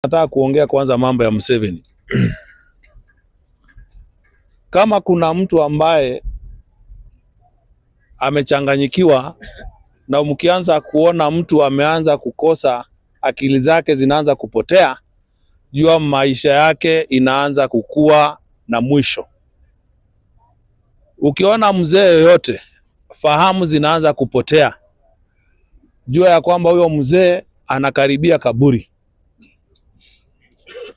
Nataka kuongea kwanza mambo ya Museveni. Kama kuna mtu ambaye amechanganyikiwa na mkianza kuona mtu ameanza kukosa akili zake zinaanza kupotea, jua maisha yake inaanza kukua na mwisho. Ukiona mzee yoyote fahamu zinaanza kupotea, jua ya kwamba huyo mzee anakaribia kaburi.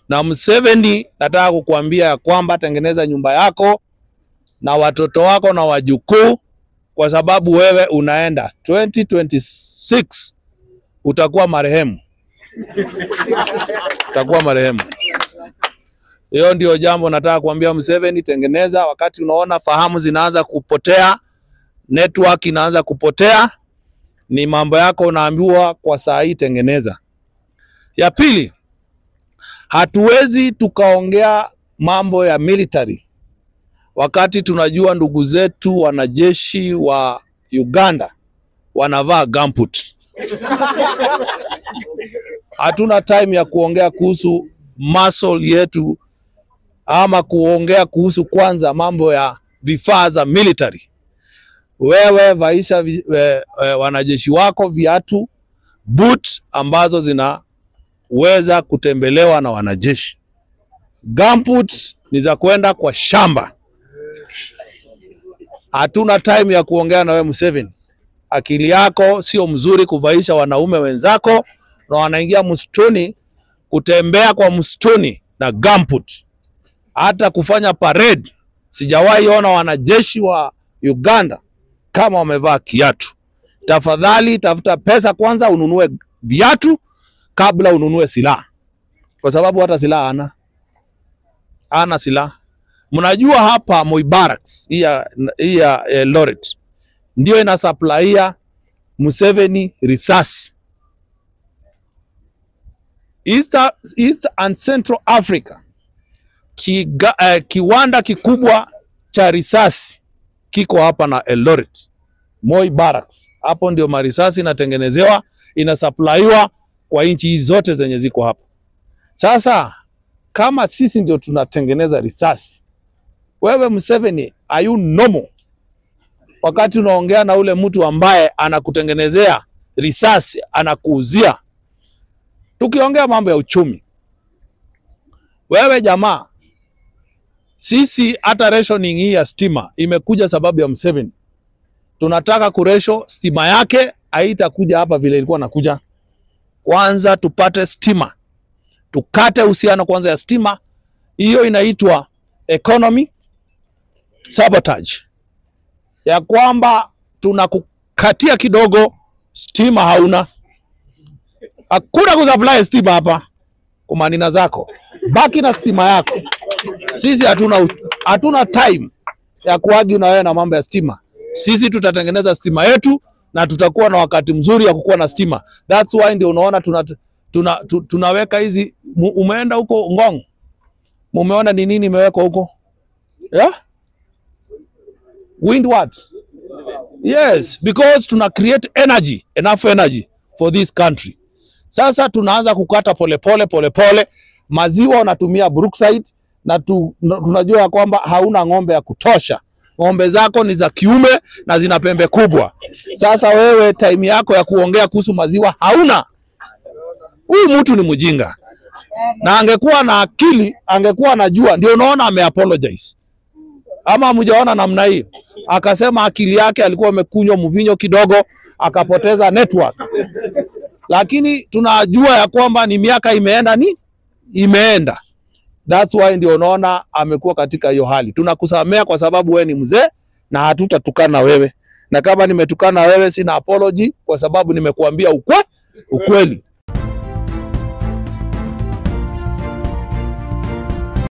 Na Museveni, nataka kukuambia ya kwamba tengeneza nyumba yako na watoto wako na wajukuu, kwa sababu wewe unaenda 2026 utakuwa marehemu. Utakuwa marehemu. Hiyo ndio jambo nataka kuambia Museveni, tengeneza wakati unaona fahamu zinaanza kupotea, network inaanza kupotea, ni mambo yako unaambiwa kwa saa hii tengeneza. Ya pili, hatuwezi tukaongea mambo ya military wakati tunajua ndugu zetu wanajeshi wa Uganda wanavaa gumboot. Hatuna time ya kuongea kuhusu muscle yetu ama kuongea kuhusu kwanza mambo ya vifaa za military. Wewe vaisha wanajeshi wako viatu boot ambazo zinaweza kutembelewa na wanajeshi. Gumboot ni za kwenda kwa shamba. Hatuna time ya kuongea na wewe Museveni. Akili yako sio mzuri kuvaisha wanaume wenzako na wanaingia msituni kutembea kwa msituni na gumboot. Hata kufanya parade sijawahi ona wanajeshi wa Uganda kama wamevaa kiatu. Tafadhali tafuta pesa kwanza ununue viatu kabla ununue silaha. Kwa sababu hata silaha ana silaha. Mnajua hapa Moi Barracks hii ya Loret ndio ina supplyia Museveni risasi. East and Central Africa kiwanda kikubwa cha risasi kiko hapa na Loret, Moi Barracks. Hapo ndio marisasi inatengenezewa, inasupplywa kwa nchi hizi zote zenye ziko hapa. Sasa kama sisi ndio tunatengeneza risasi, wewe Museveni, are you normal? Wakati unaongea na ule mtu ambaye anakutengenezea risasi, anakuuzia. Tukiongea mambo ya uchumi, wewe jamaa, sisi hata rationing hii ya stima imekuja sababu ya Museveni. Tunataka kuresho stima yake haitakuja hapa vile ilikuwa nakuja. Kwanza tupate stima, tukate uhusiano kwanza ya stima. Hiyo inaitwa economy sabotage, ya kwamba tunakukatia kidogo stima hauna. Hakuna kusupply stima hapa kwa manina zako, baki na stima yako. Sisi hatuna time ya kuagi na wewe na mambo ya stima. Sisi tutatengeneza stima yetu na tutakuwa na wakati mzuri ya kukuwa na stima. That's why ndio unaona tunaweka hizi. Umeenda huko Ngong, mumeona ni nini imewekwa huko? Yeah? Wind what? Yes, because tuna create energy, enough energy for this country. Sasa tunaanza kukata pole. Maziwa unatumia Brookside na tunajua kwamba hauna ng'ombe ya kutosha. Ng'ombe zako ni za kiume na zina pembe kubwa. Sasa wewe time yako ya kuongea kuhusu maziwa hauna. Huyu mtu ni mjinga. Na angekuwa na akili, angekuwa anajua, ndio unaona ameapologize. Ama mjaona namna hiyo. Akasema akili yake alikuwa amekunywa mvinyo kidogo, akapoteza network. Lakini tunajua ya kwamba ni miaka imeenda. That's why ndio unaona amekuwa katika hiyo hali. Tunakusamea kwa sababu wewe ni mzee na hatutatukana wewe. Na kama nimetukana wewe sina apology, kwa sababu nimekuambia ukweli.